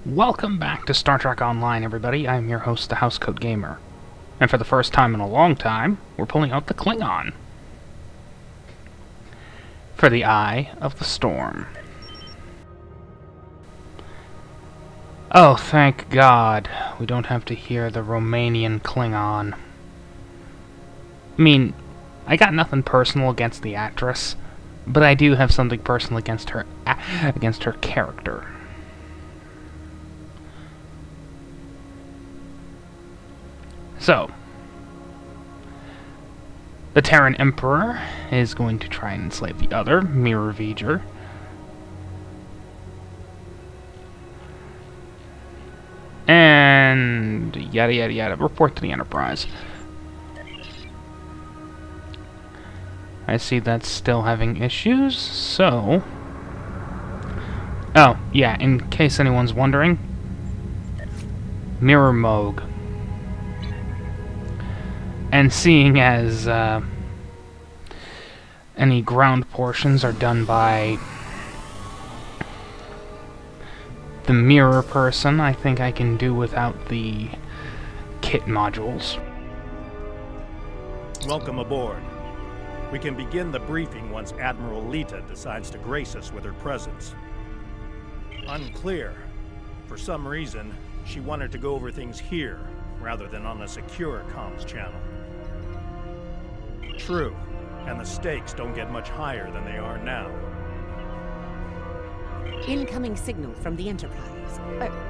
Welcome back to Star Trek Online, everybody. I'm your host, the Housecoat Gamer. And for the first time in a long time, we're pulling out the Klingon for the Eye of the Storm. Oh, thank God, we don't have to hear the Romanian Klingon. I mean, I got nothing personal against the actress, but I do have something personal against her character. So, the Terran Emperor is going to try and enslave the other, Mirror V'ger. And yada yada yada. Report to the Enterprise. I see that's still having issues, so... Oh, yeah, in case anyone's wondering, Mirror Mogh. And seeing as any ground portions are done by the mirror person, I think I can do without the kit modules. Welcome aboard. We can begin the briefing once Admiral Lita decides to grace us with her presence. Unclear. For some reason, she wanted to go over things here, rather than on a secure comms channel. True, and the stakes don't get much higher than they are now. Incoming signal from the Enterprise.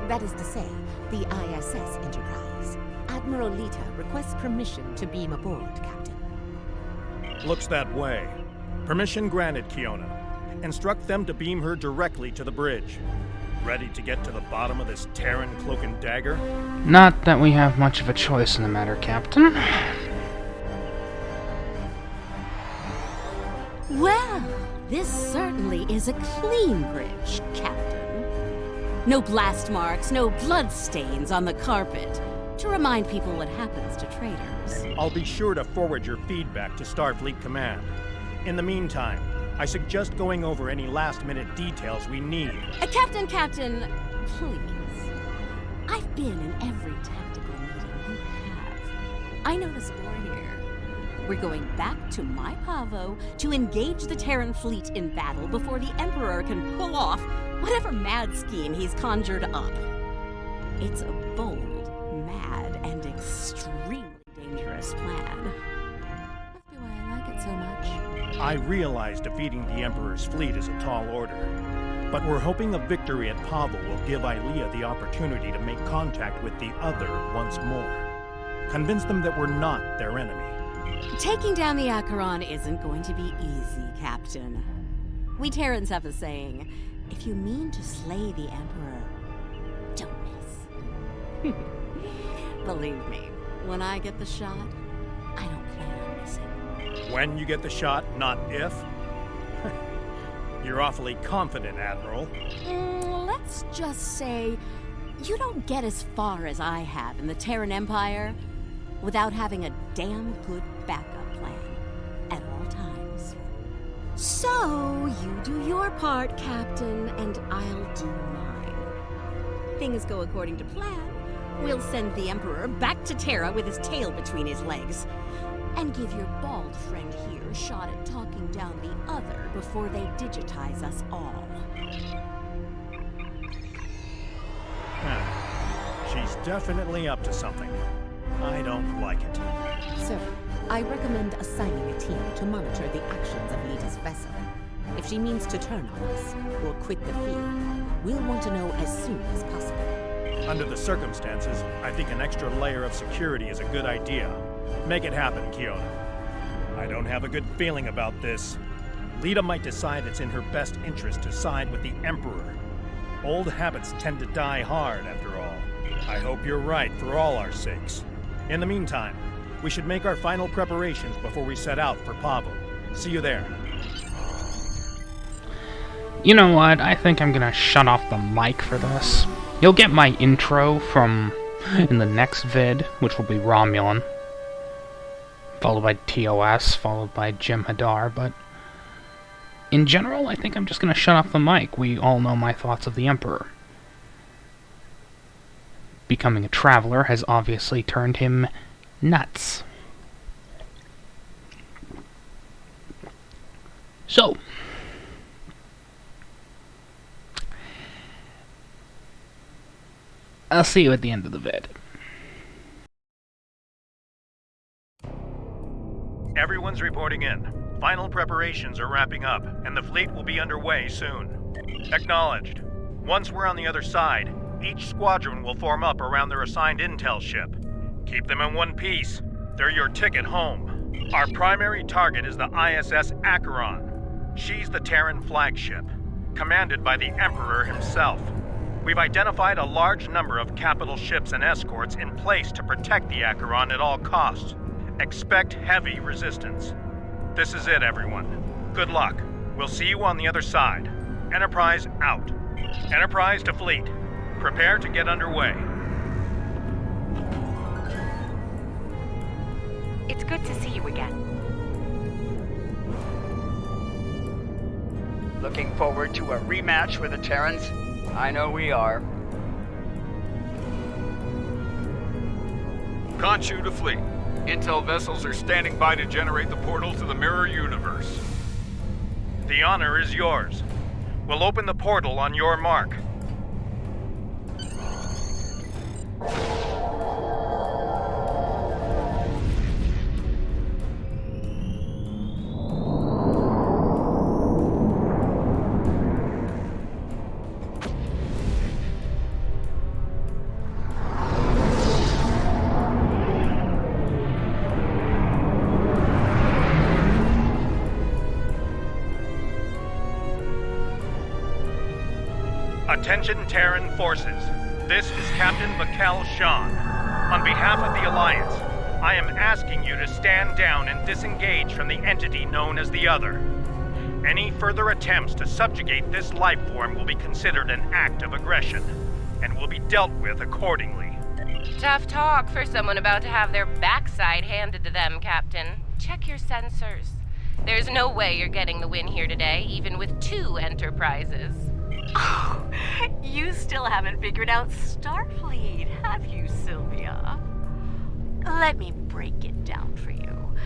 That is to say, the ISS Enterprise. Admiral Lita requests permission to beam aboard, Captain. Looks that way. Permission granted, Kiona. Instruct them to beam her directly to the bridge. Ready to get to the bottom of this Terran cloak and dagger? Not that we have much of a choice in the matter, Captain. Well, this certainly is a clean bridge, Captain. No blast marks, no blood stains on the carpet, to remind people what happens to traitors. I'll be sure to forward your feedback to Starfleet Command. In the meantime, I suggest going over any last-minute details we need. Captain, please. I've been in every tactical meeting you have. I know the score here. We're going back to my Pavo to engage the Terran fleet in battle before the Emperor can pull off whatever mad scheme he's conjured up. It's a bold, mad, and extremely dangerous plan. Must be why I like it so much. I realize defeating the Emperor's fleet is a tall order, but we're hoping a victory at Pavo will give Ilea the opportunity to make contact with the other once more. Convince them that we're not their enemy. Taking down the Acheron isn't going to be easy, Captain. We Terrans have a saying, if you mean to slay the Emperor, don't miss. Believe me, when I get the shot, I don't plan on missing. When you get the shot, not if? You're awfully confident, Admiral. Let's just say you don't get as far as I have in the Terran Empire without having a damn good backup plan at all times. So, you do your part, Captain, and I'll do mine. Things go according to plan. We'll send the Emperor back to Terra with his tail between his legs, and give your bald friend here a shot at talking down the other before they digitize us all. She's definitely up to something. I don't like it. Sir, I recommend assigning a team to monitor the actions of Lita's vessel. If she means to turn on us or quit the field, we'll want to know as soon as possible. Under the circumstances, I think an extra layer of security is a good idea. Make it happen, Kiona. I don't have a good feeling about this. Lita might decide it's in her best interest to side with the Emperor. Old habits tend to die hard, after all. I hope you're right for all our sakes. In the meantime, we should make our final preparations before we set out for Pavo. See you there. You know what? I think I'm gonna shut off the mic for this. You'll get my intro in the next vid, which will be Romulan, followed by TOS, followed by Jim Hadar, but in general, I think I'm just gonna shut off the mic. We all know my thoughts of the Emperor. becoming a traveler has obviously turned him nuts. So, I'll see you at the end of the vid. Everyone's reporting in. Final preparations are wrapping up, and the fleet will be underway soon. Acknowledged. Once we're on the other side, each squadron will form up around their assigned intel ship. Keep them in one piece. They're your ticket home. Our primary target is the ISS Acheron. She's the Terran flagship, commanded by the Emperor himself. We've identified a large number of capital ships and escorts in place to protect the Acheron at all costs. Expect heavy resistance. This is it, everyone. Good luck. We'll see you on the other side. Enterprise out. Enterprise to fleet. Prepare to get underway. It's good to see you again. Looking forward to a rematch with the Terrans? I know we are. Khonshu to fleet. Intel vessels are standing by to generate the portal to the mirror universe. The honor is yours. We'll open the portal on your mark. Attention Terran forces. This is Captain Mikkel Shan. On behalf of the Alliance, I am asking you to stand down and disengage from the entity known as the Other. Any further attempts to subjugate this life form will be considered an act of aggression, and will be dealt with accordingly. Tough talk for someone about to have their backside handed to them, Captain. Check your sensors. There's no way you're getting the win here today, even with 2 Enterprises. Oh, you still haven't figured out Starfleet, have you, Sylvia? Let me break it down for you.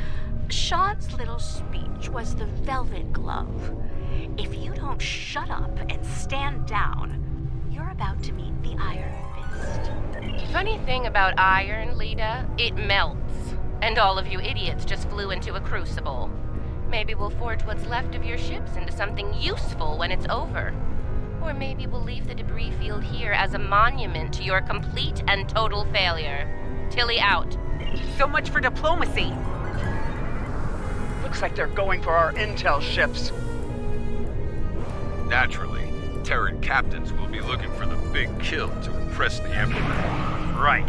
Sean's little speech was the velvet glove. If you don't shut up and stand down, you're about to meet the Iron Fist. Funny thing about iron, Lita, it melts. And all of you idiots just flew into a crucible. Maybe we'll forge what's left of your ships into something useful when it's over. Or maybe we'll leave the debris field here as a monument to your complete and total failure. Tilly out. So much for diplomacy. Looks like they're going for our intel ships. Naturally, Terran captains will be looking for the big kill to impress the Emperor. Right.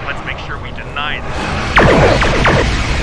Let's make sure we deny this.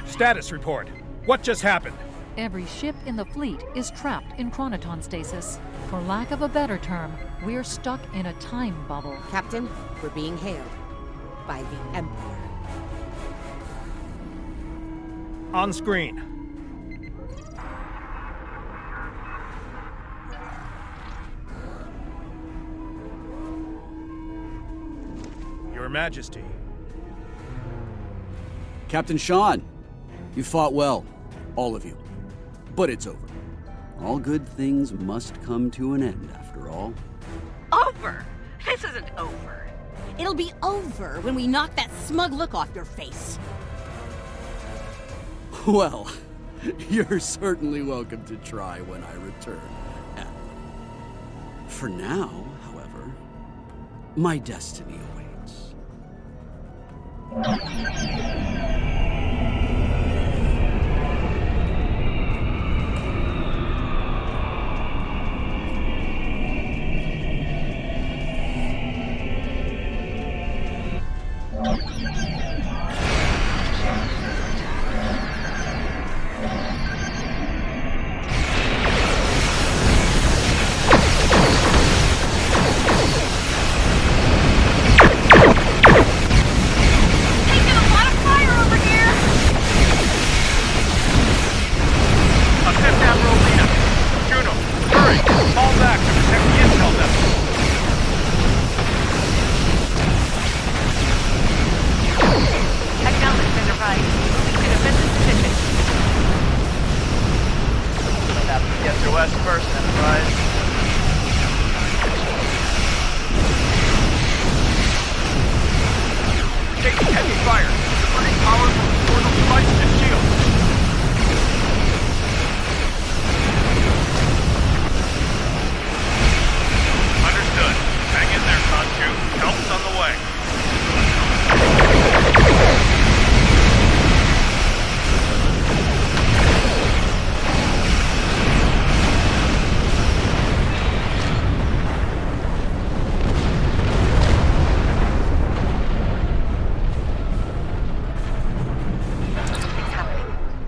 Status report. What just happened? Every ship in the fleet is trapped in chronoton stasis. For lack of a better term, we're stuck in a time bubble. Captain, we're being hailed by the Emperor. On screen. Your Majesty. Captain Shan, you fought well, all of you. But it's over. All good things must come to an end, after all. Over? This isn't over. It'll be over when we knock that smug look off your face. Well, you're certainly welcome to try when I return. For now, however, my destiny awaits.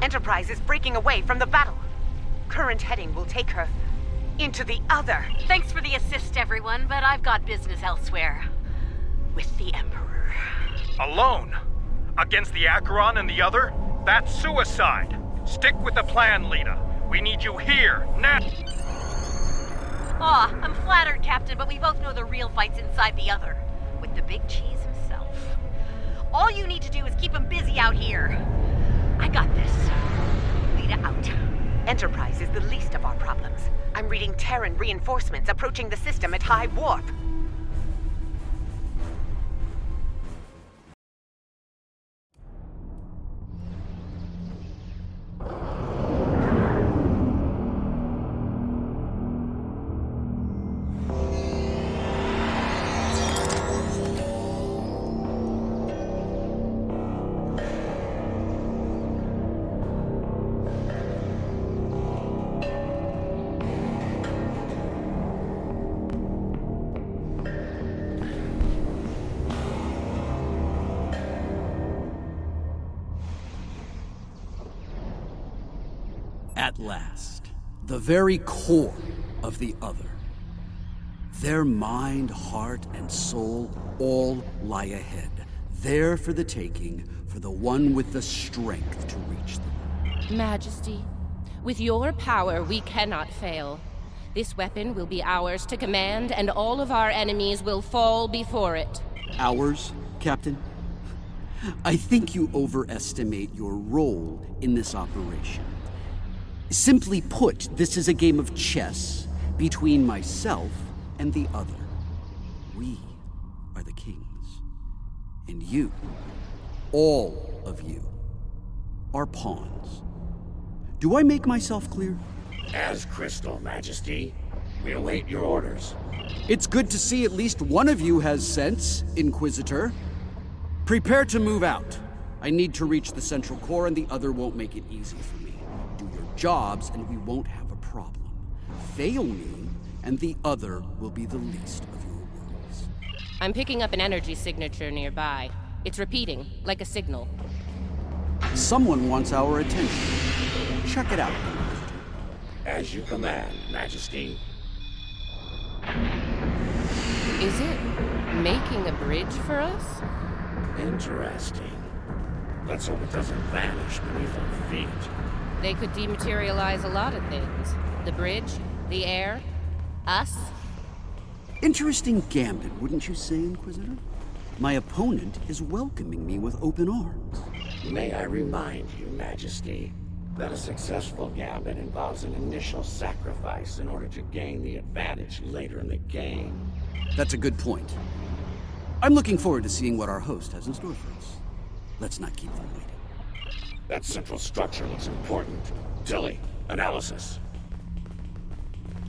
Enterprise is breaking away from the battle. Current heading will take her into the other. Thanks for the assist, everyone, but I've got business elsewhere. With the Emperor. Alone? Against the Acheron and the other? That's suicide. Stick with the plan, Lita. We need you here, now. Aw, I'm flattered, Captain, but we both know the real fight's inside the other. With the big cheese himself. All you need to do is keep him busy out here. I got this. Lita out. Enterprise is the least of our problems. I'm reading Terran reinforcements approaching the system at high warp. At last, the very core of the other. Their mind, heart, and soul all lie ahead, there for the taking, for the one with the strength to reach them. Majesty, with your power, we cannot fail. This weapon will be ours to command, and all of our enemies will fall before it. Ours, Captain? I think you overestimate your role in this operation. Simply put, this is a game of chess between myself and the other. We are the kings. And you, all of you, are pawns. Do I make myself clear? As crystal, Majesty. We await your orders. It's good to see at least one of you has sense, Inquisitor. Prepare to move out. I need to reach the central core, and the other won't make it easy for me. Do your jobs, and we won't have a problem. Fail me, and the other will be the least of your worries. I'm picking up an energy signature nearby. It's repeating, like a signal. Someone wants our attention. Check it out. As you command, Majesty. Is it making a bridge for us? Interesting. Let's hope it doesn't vanish beneath our feet. They could dematerialize a lot of things. The bridge, the air, us. Interesting gambit, wouldn't you say, Inquisitor? My opponent is welcoming me with open arms. May I remind you, Majesty, that a successful gambit involves an initial sacrifice in order to gain the advantage later in the game. That's a good point. I'm looking forward to seeing what our host has in store for us. Let's not keep them waiting. That central structure looks important. Tilly, analysis.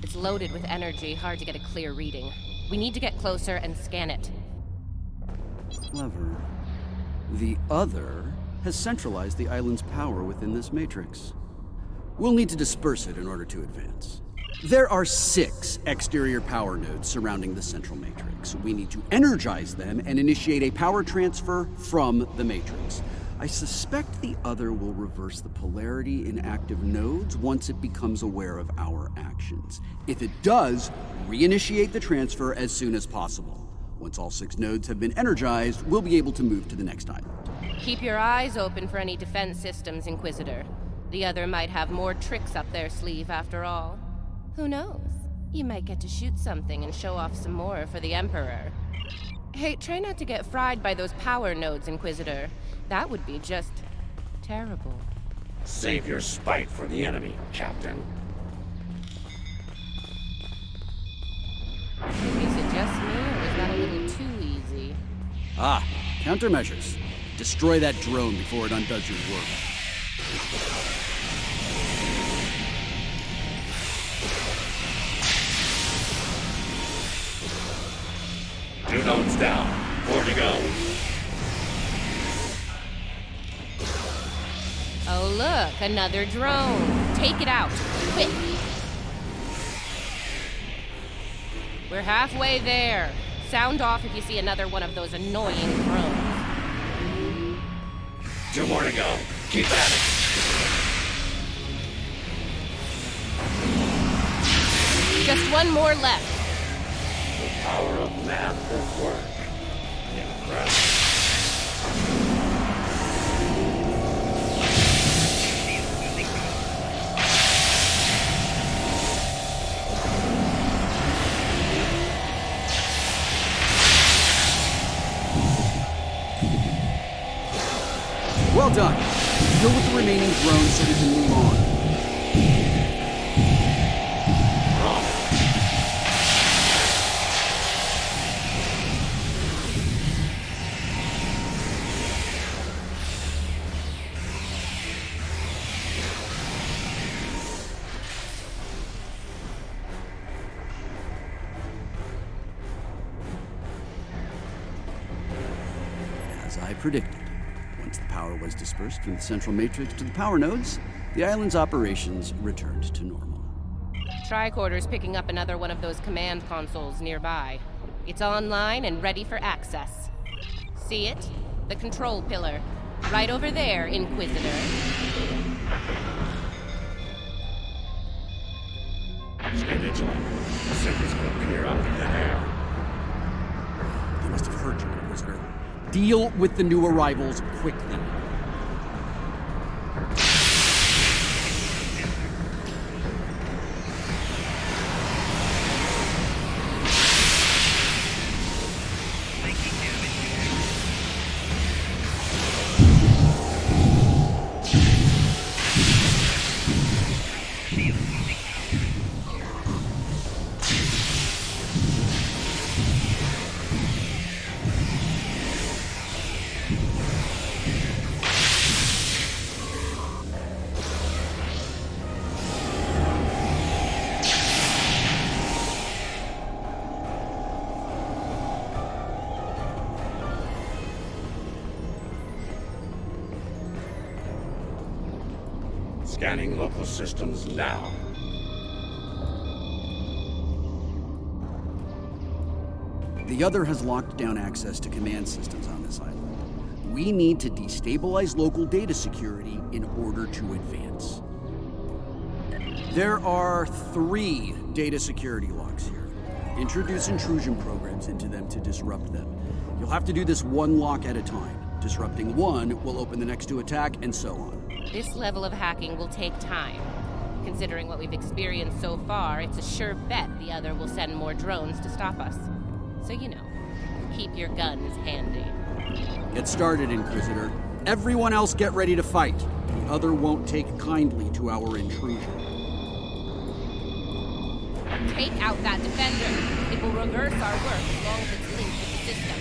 It's loaded with energy, hard to get a clear reading. We need to get closer and scan it. Clever. The other has centralized the island's power within this matrix. We'll need to disperse it in order to advance. There are 6 exterior power nodes surrounding the central matrix. We need to energize them and initiate a power transfer from the matrix. I suspect the other will reverse the polarity in active nodes once it becomes aware of our actions. If it does, reinitiate the transfer as soon as possible. Once all 6 nodes have been energized, we'll be able to move to the next island. Keep your eyes open for any defense systems, Inquisitor. The other might have more tricks up their sleeve after all. Who knows? You might get to shoot something and show off some more for the Emperor. Hey, try not to get fried by those power nodes, Inquisitor. That would be just terrible. Save your spite for the enemy, Captain. Is it just me, or was that a little too easy? Ah, countermeasures. Destroy that drone before it undoes your work. Two nodes down. 4 to go. Oh look, another drone. Take it out, quick. We're halfway there. Sound off if you see another one of those annoying drones. 2 more to go. Keep at it. Just one more left. The power of math will work. Impressive. Well done. Deal with the remaining drones so we can move on. As I predicted. Once the power was dispersed from the central matrix to the power nodes, the island's operations returned to normal. Tricorder's picking up another one of those command consoles nearby. It's online and ready for access. See it? The control pillar. Right over there, Inquisitor. Stay vigilant. The sentries will appear out of the air. They must have heard you, Inquisitor. Deal with the new arrivals quickly. Scanning local systems now. The other has locked down access to command systems on this island. We need to destabilize local data security in order to advance. There are 3 data security locks here. Introduce intrusion programs into them to disrupt them. You'll have to do this one lock at a time. Disrupting one will open the next to attack, and so on. This level of hacking will take time. Considering what we've experienced so far, it's a sure bet the other will send more drones to stop us. So you know, keep your guns handy. Get started, Inquisitor. Everyone else get ready to fight. The other won't take kindly to our intrusion. Take out that defender. It will reverse our work as long as it's linked with the system.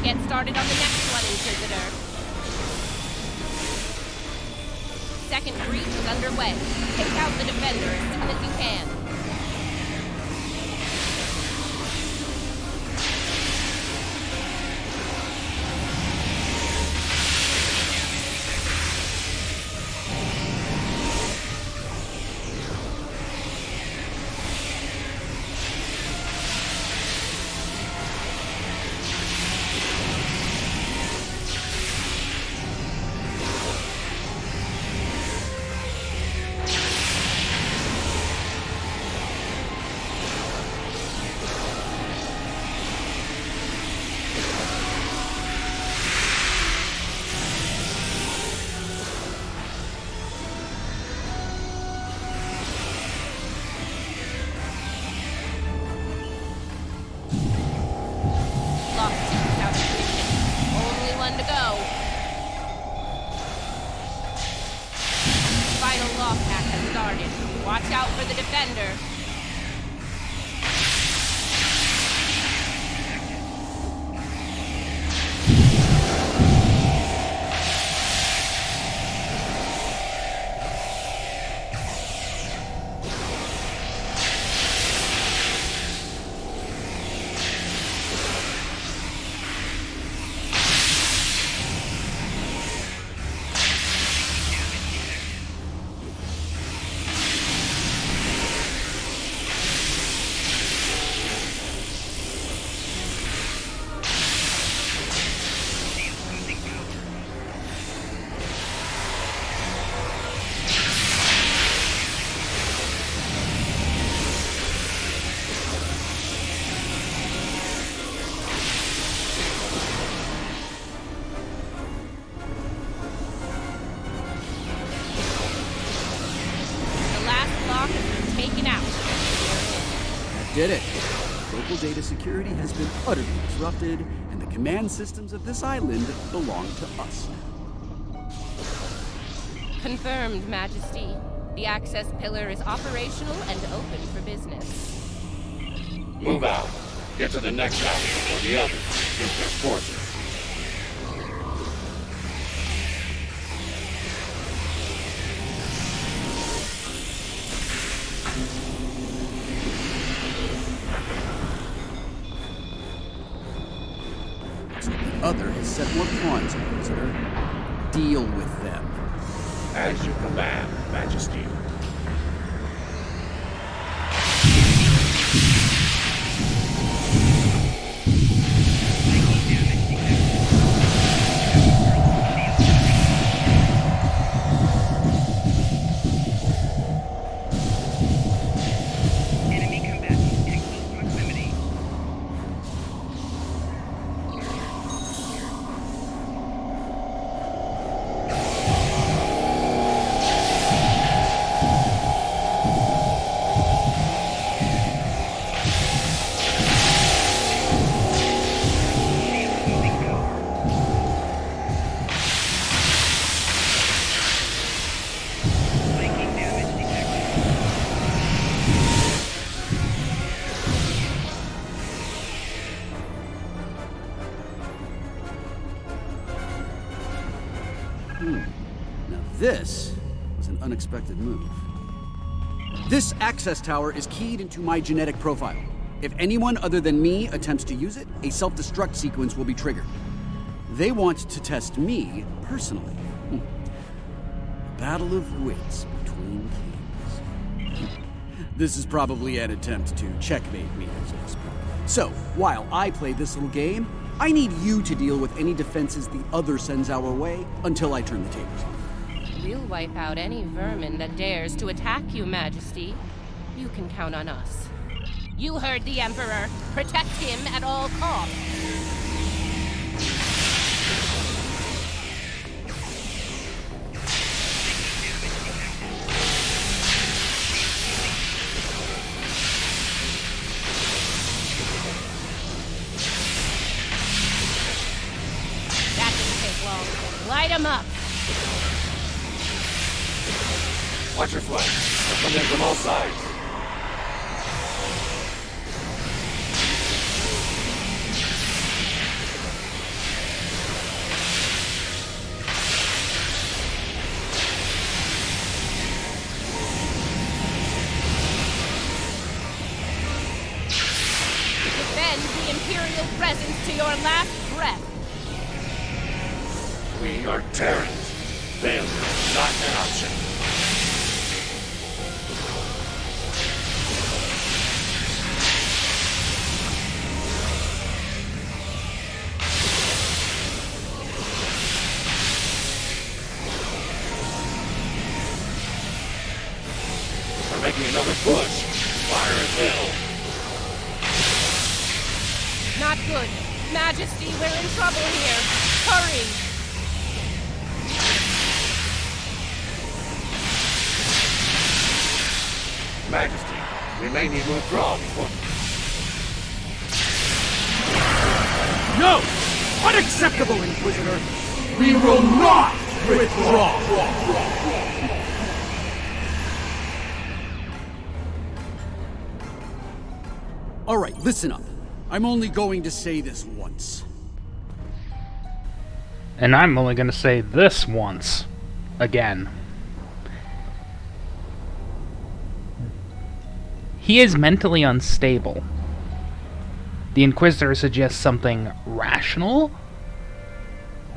Get started on the next one, Inquisitor. Second breach is underway. Take out the defender as soon as you can. To go. Final lock hack has started. Watch out for the defender. Did it. Local data security has been utterly disrupted, and the command systems of this island belong to us now. Confirmed, Majesty. The access pillar is operational and open for business. Move out. Get to the next alley before the others get their forces. Other has set more pawns, Inquisitor. Deal with them. As you command, Majesty. Now this was an unexpected move. This access tower is keyed into my genetic profile. If anyone other than me attempts to use it, a self-destruct sequence will be triggered. They want to test me personally. A battle of wits between claim kings. This is probably an attempt to checkmate me, so to speak. So, while I play this little game, I need you to deal with any defenses the other sends our way until I turn the tables. We'll wipe out any vermin that dares to attack you, Majesty. You can count on us. You heard the Emperor. Protect him at all costs. That didn't take long. Light him up. Watch your flank. Come in from all sides. Defend the Imperial presence to your last breath. We are Terrans. Failure is not an option. We're making another push. Fire at will. Not good. Majesty, we're in trouble here. Hurry! Majesty, we may need to withdraw before... No! Unacceptable, Inquisitor! We will not withdraw! Alright, listen up. I'm only going to say this once. And I'm only going to say this once. Again. He is mentally unstable. The Inquisitor suggests something rational,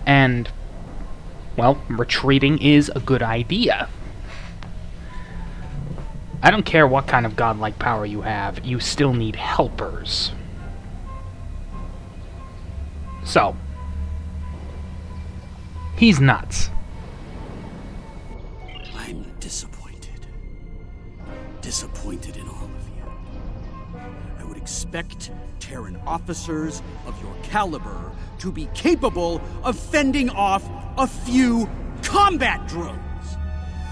and, well, retreating is a good idea. I don't care what kind of godlike power you have, you still need helpers. So, he's nuts. I'm disappointed. Disappointed in all of you. I would expect Terran officers of your caliber to be capable of fending off a few combat drones.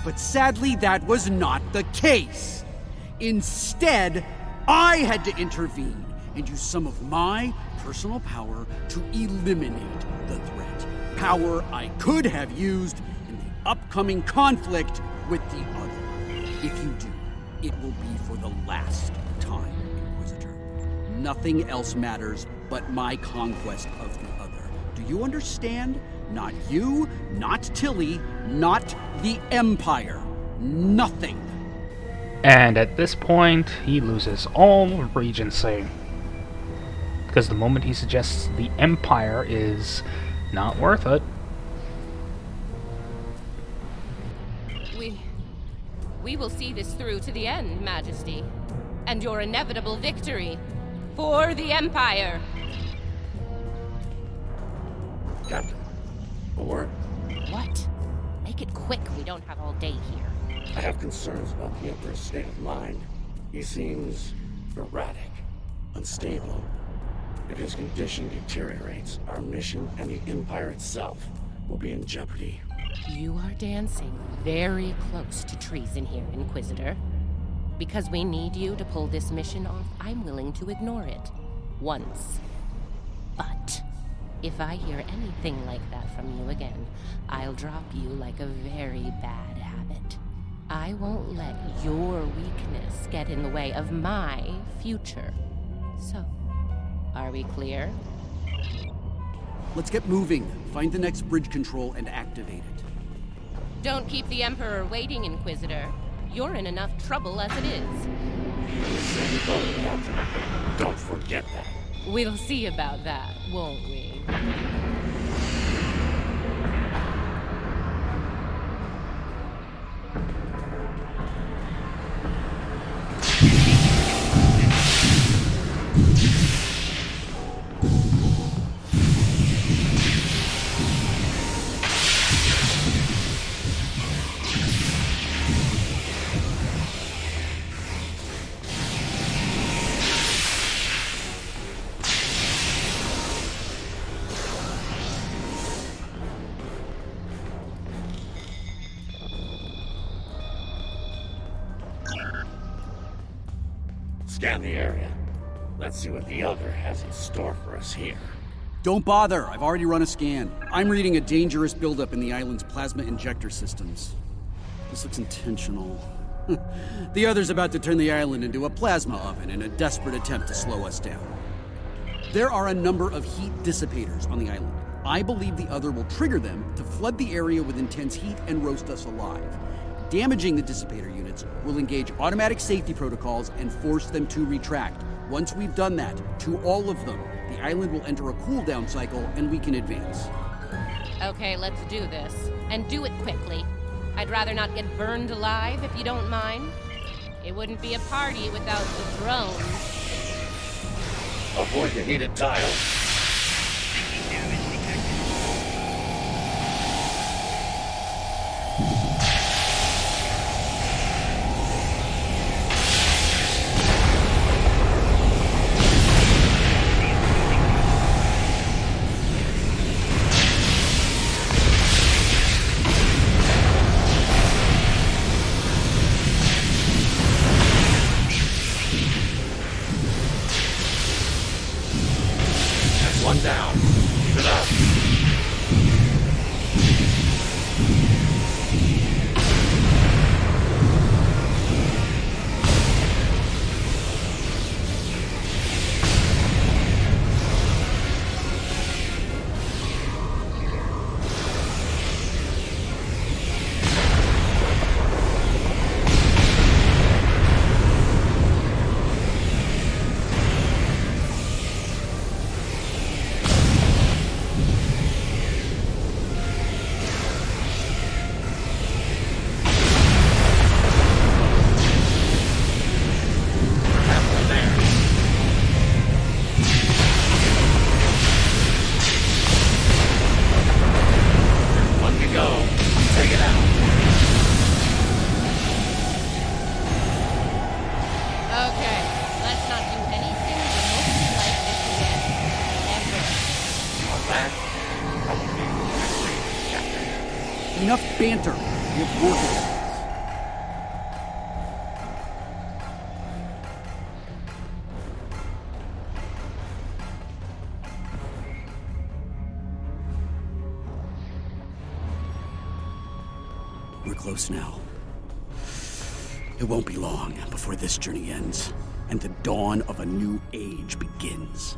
But sadly, that was not the case. Instead, I had to intervene and use some of my personal power to eliminate the threat. Power I could have used in the upcoming conflict with the other. If you do, it will be for the last time, Inquisitor. Nothing else matters but my conquest of the other. Do you understand? Not you, not Tilly, not the Empire. Nothing. And at this point, he loses all regency. Because the moment he suggests the Empire is not worth it. We will see this through to the end, Majesty. And your inevitable victory for the Empire. Captain, a word. What? Make it quick, we don't have all day here. I have concerns about the Emperor's state of mind. He seems erratic, unstable. If his condition deteriorates, our mission and the Empire itself will be in jeopardy. You are dancing very close to treason here, Inquisitor. Because we need you to pull this mission off, I'm willing to ignore it. Once. But if I hear anything like that from you again, I'll drop you like a very bad habit. I won't let your weakness get in the way of my future. So, are we clear? Let's get moving. Find the next bridge control and activate it. Don't keep the Emperor waiting, Inquisitor. You're in enough trouble as it is. Don't forget that. We'll see about that, won't we? scan the area. Let's see what the other has in store for us here. Don't bother, I've already run a scan. I'm reading a dangerous buildup in the island's plasma injector systems. This looks intentional. The other's about to turn the island into a plasma oven in a desperate attempt to slow us down. There are a number of heat dissipators on the island. I believe the other will trigger them to flood the area with intense heat and roast us alive. Damaging the dissipator units will engage automatic safety protocols and force them to retract. Once we've done that, to all of them, the island will enter a cooldown cycle and we can advance. Okay, let's do this. And do it quickly. I'd rather not get burned alive, if you don't mind. It wouldn't be a party without the drones. Avoid the heated tile. One down. Keep it up. Enough banter. We have work to do. We're close now. It won't be long before this journey ends, and the dawn of a new age begins.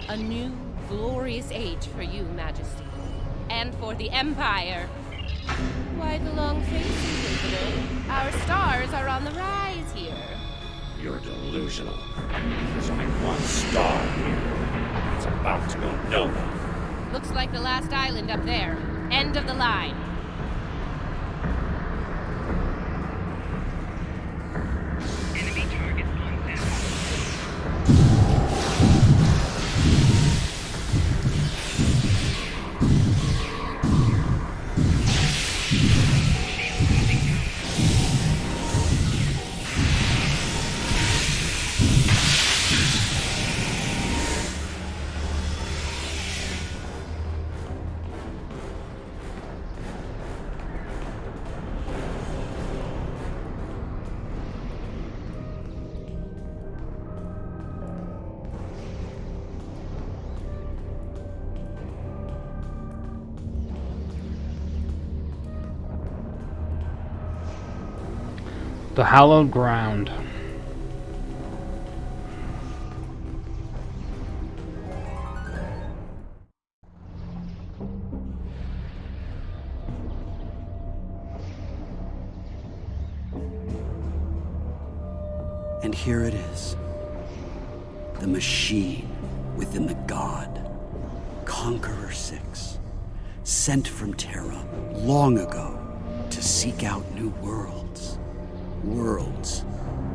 A new, glorious age for you, Majesty. And for the Empire. Why the long face, Visitor? Our stars are on the rise here. You're delusional. There's only one star here. It's about to go nowhere. Looks like the last island up there. End of the line. Enemy target on them. The hallowed ground. And here it is. The machine within the god. Conqueror 6. Sent from Terra long ago to seek out new worlds. Worlds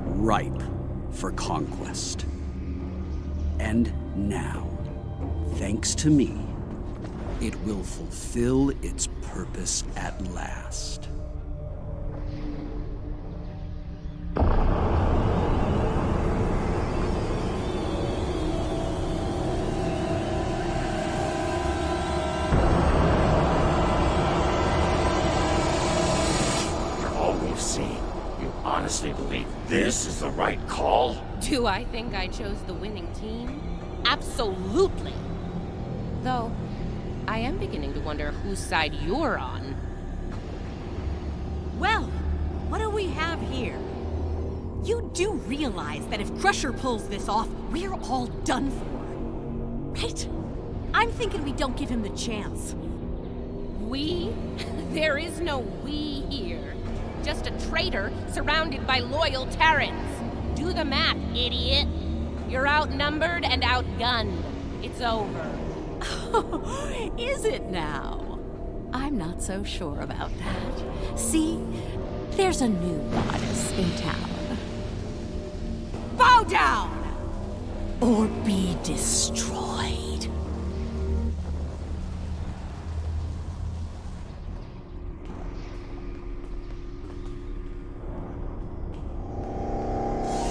ripe for conquest. And now, thanks to me, it will fulfill its purpose at last. honestly believe this is the right call? Do I think I chose the winning team? Absolutely. Though, I am beginning to wonder whose side you're on. Well, what do we have here? You do realize that if Crusher pulls this off, we're all done for, right? I'm thinking we don't give him the chance. We? There is no we here. Just a traitor surrounded by loyal Terrans. Do the math, idiot. You're outnumbered and outgunned. It's over. Is it now? I'm not so sure about that. See, there's a new goddess in town. Bow down! Or be destroyed.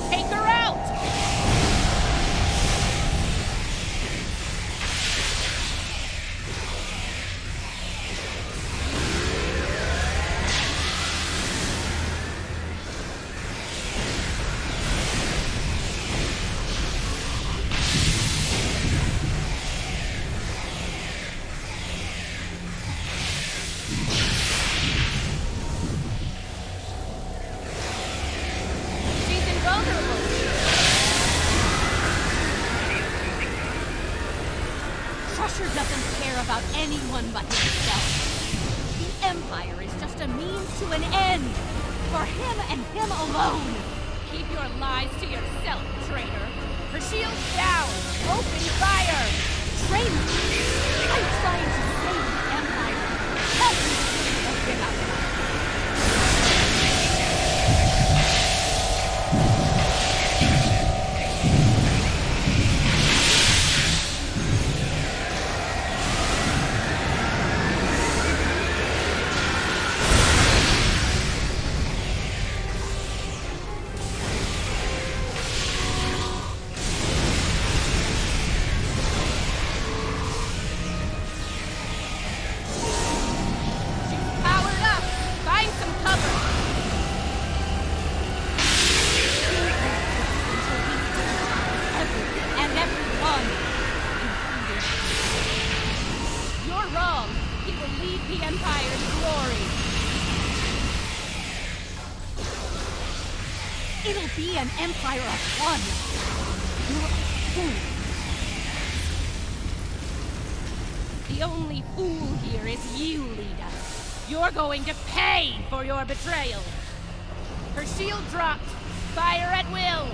Take her out! She's invulnerable. Crusher doesn't care about anyone but himself. The Empire is just a means to an end. For him and him alone. Keep your lies to yourself, traitor. Her shield's down. Open fire. Traitor! I'm trying to save the Empire. Help me to get out. She's powered up. Find some cover. And everyone. You're wrong. He will lead the Empire to glory. It'll be an empire of one. You're a fool. The only fool here is you, Lita. You're going to pay for your betrayal. Her shield dropped. Fire at will.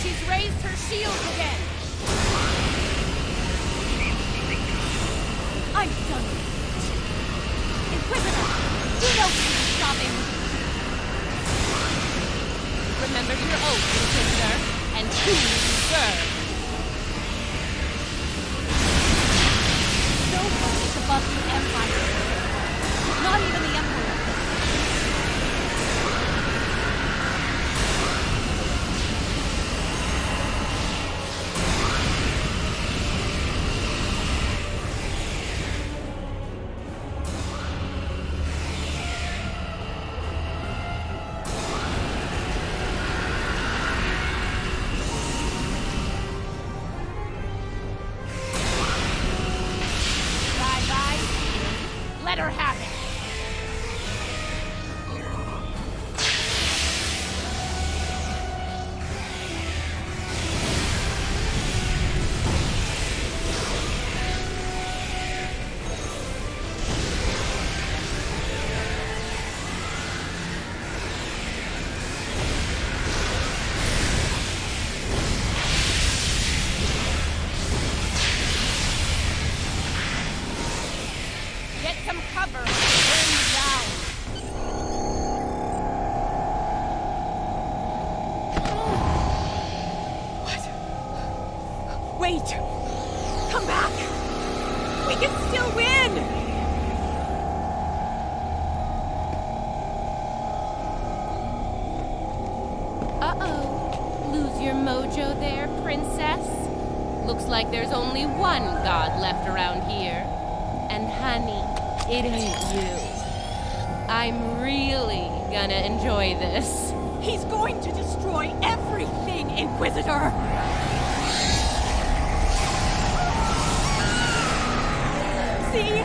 She's raised her shield again. I'm done with it. Inquisitor, you know we can stop him. Remember your oath, Inquisitor, and who you serve. No one is above the Empire. Not even the Emperor. Wait! Come back! We can still win! Uh-oh. Lose your mojo there, princess? Looks like there's only one god left around here. And honey, it ain't you. I'm really gonna enjoy this. He's going to destroy everything, Inquisitor! See?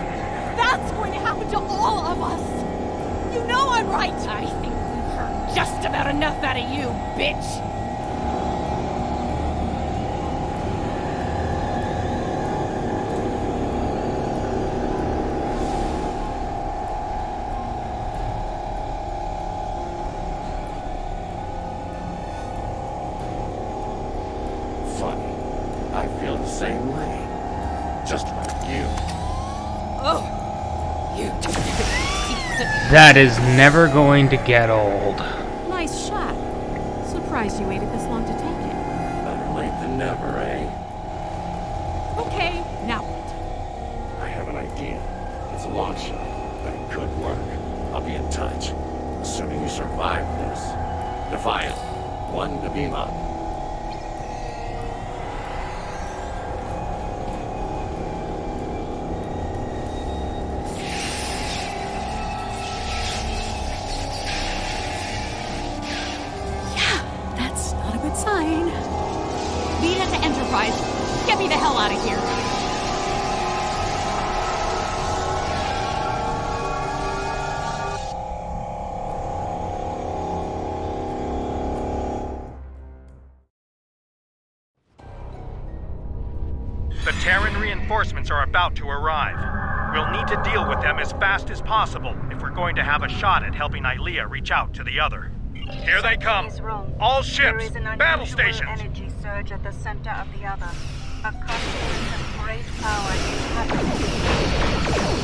That's going to happen to all of us! You know I'm right! I think we've heard just about enough out of you, bitch! Funny. I feel the same way. Just like you. Oh! You... That is never going to get old. Nice shot. Surprised you waited this long to take it. Better late than never, eh? Okay, now what? I have an idea. It's a long shot, but it could work. I'll be in touch. Assuming you survive this. Defiant. 1 to beam up. That's not a good sign. Lead it to Enterprise. Get me the hell out of here. The Terran reinforcements are about to arrive. We'll need to deal with them as fast as possible if we're going to have a shot at helping Ilea reach out to the other. Here they come. All ships, battle stations. Energy surge at the center of the other. A confluence of great power is happening.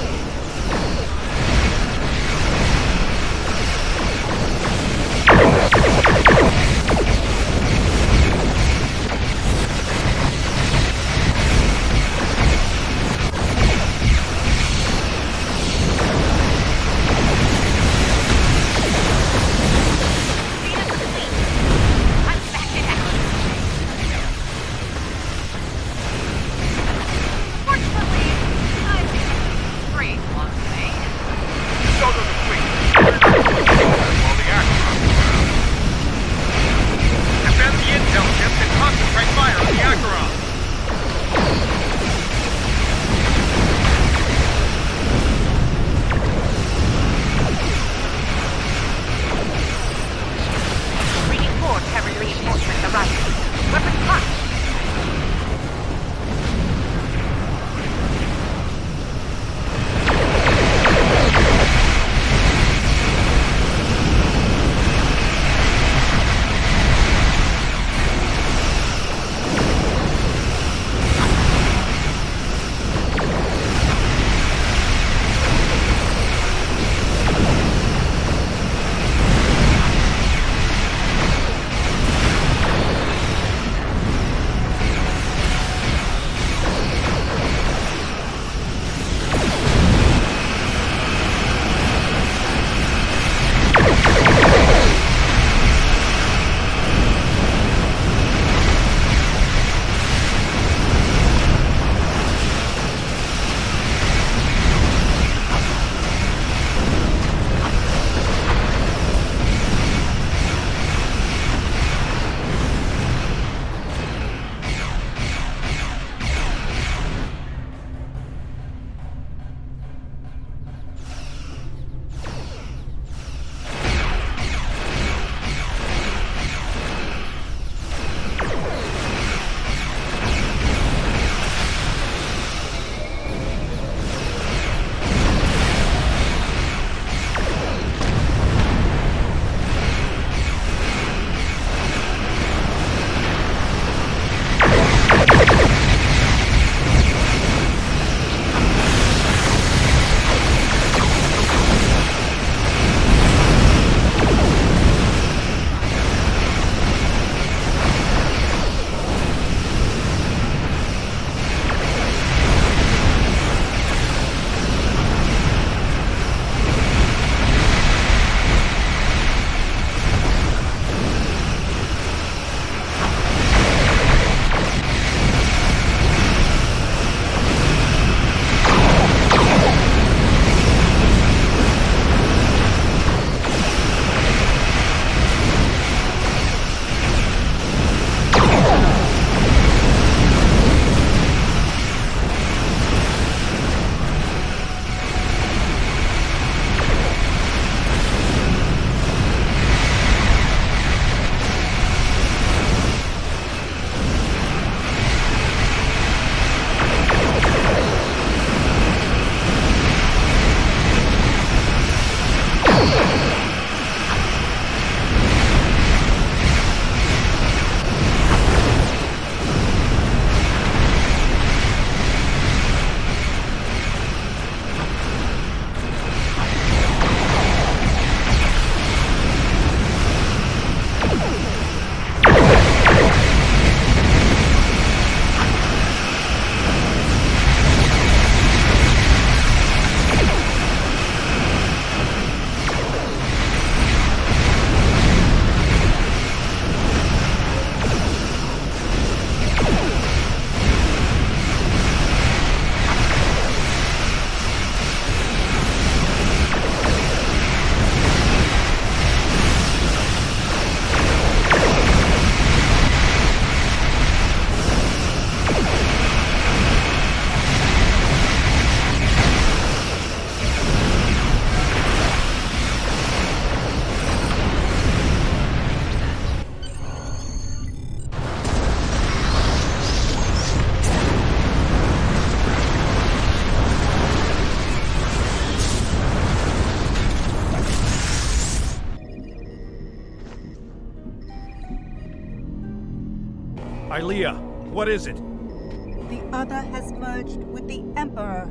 Leah, what is it? The other has merged with the Emperor.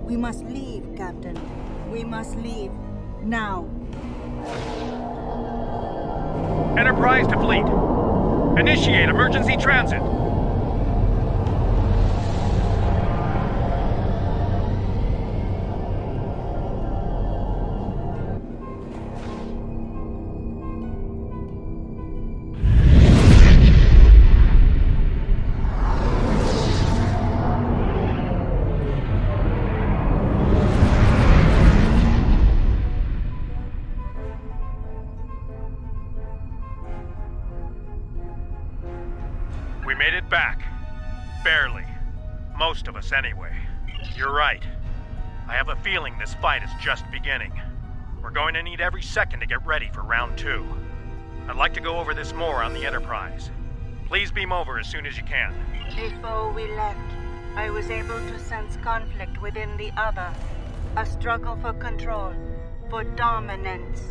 We must leave, Captain. We must leave. Now. Enterprise to fleet. Initiate emergency transit. We made it back. Barely. Most of us, anyway. You're right. I have a feeling this fight is just beginning. We're going to need every second to get ready for round 2. I'd like to go over this more on the Enterprise. Please beam over as soon as you can. Before we left, I was able to sense conflict within the other. A struggle for control, for dominance.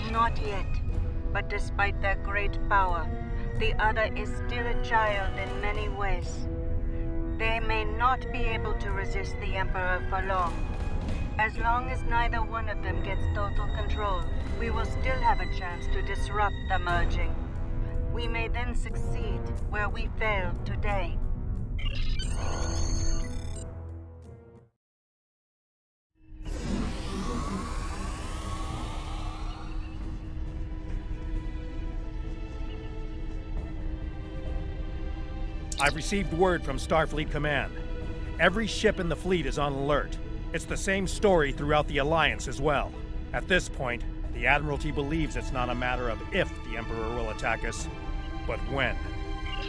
Not yet, but despite their great power, the other is still a child in many ways. They may not be able to resist the Emperor for long. As long as neither one of them gets total control, we will still have a chance to disrupt the merging. We may then succeed where we failed today. I've received word from Starfleet Command. Every ship in the fleet is on alert. It's the same story throughout the Alliance as well. At this point, the Admiralty believes it's not a matter of if the Emperor will attack us, but when.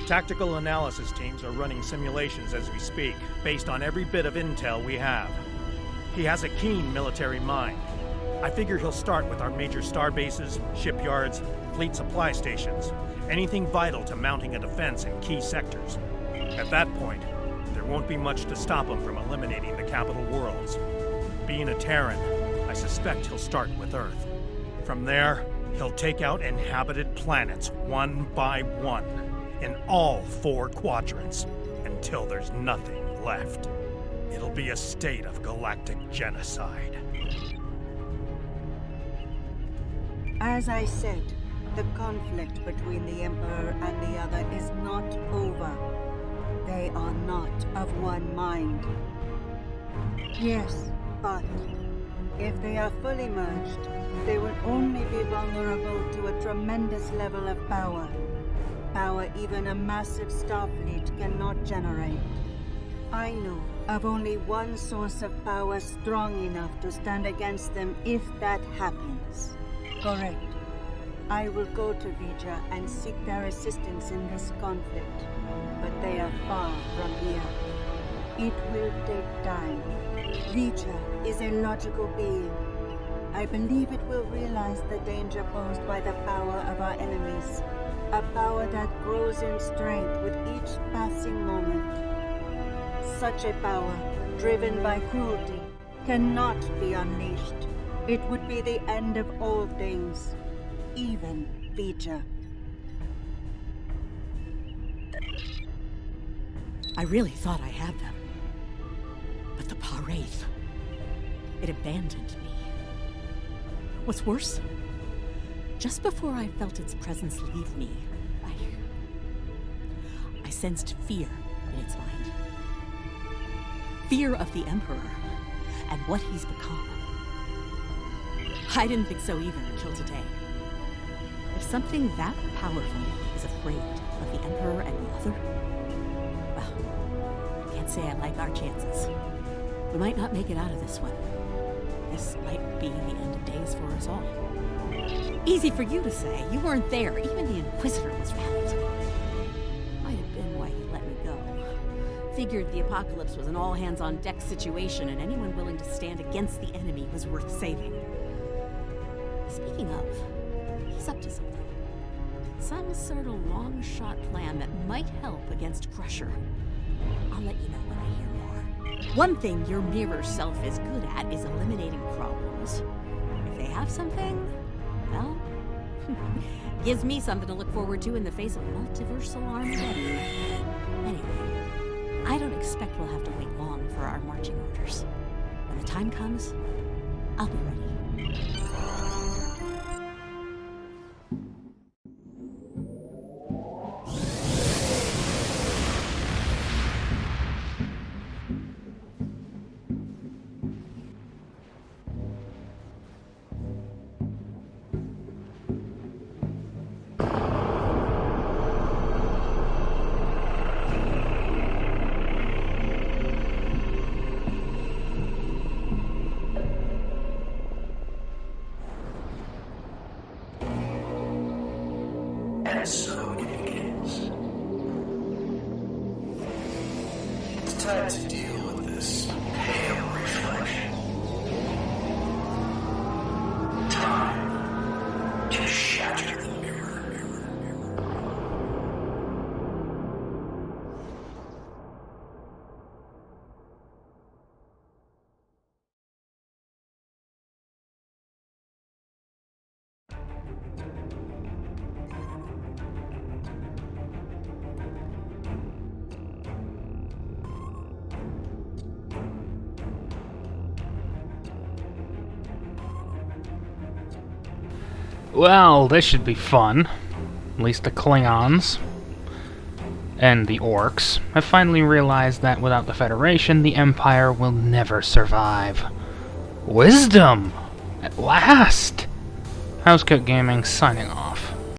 Tactical analysis teams are running simulations as we speak, based on every bit of intel we have. He has a keen military mind. I figure he'll start with our major star bases, shipyards, fleet supply stations, anything vital to mounting a defense in key sectors. At that point, there won't be much to stop him from eliminating the capital worlds. Being a Terran, I suspect he'll start with Earth. From there, he'll take out inhabited planets one by one, in all 4 quadrants, until there's nothing left. It'll be a state of galactic genocide. As I said, the conflict between the Emperor and the other is not over. They are not of one mind. Yes, but if they are fully merged, they will only be vulnerable to a tremendous level of power. Power even a massive Starfleet cannot generate. I know of only one source of power strong enough to stand against them if that happens. Correct. I will go to Vija and seek their assistance in this conflict, but they are far from here. It will take time. Vija is a logical being. I believe it will realize the danger posed by the power of our enemies, a power that grows in strength with each passing moment. Such a power, driven by cruelty, cannot be unleashed. It would be the end of all things. Even Vija. I really thought I had them. But the Paraith, it abandoned me. What's worse, just before I felt its presence leave me, I sensed fear in its mind. Fear of the Emperor and what he's become. I didn't think so either until today. If something that powerful is afraid of the Emperor and the other, well, I can't say I like our chances. We might not make it out of this one. This might be the end of days for us all. Easy for you to say. You weren't there. Even the Inquisitor was rattled. Might have been why he let me go. Figured the apocalypse was an all-hands-on-deck situation, and anyone willing to stand against the enemy was worth saving. Speaking of, he's up to something. Some sort of long-shot plan that might help against Crusher. I'll let you know when I hear more. One thing your mirror self is good at is eliminating problems. If they have something, well, Gives me something to look forward to in the face of multiversal Armageddon. Anyway, I don't expect we'll have to wait long for our marching orders. When the time comes, I'll be ready. And so it begins. It's time to deal with this pale reflection. Time to shatter the mirror. Well, this should be fun. At least the Klingons and the Orcs have finally realized that without the Federation, the Empire will never survive. Wisdom! At last! Housecoat Gaming signing off.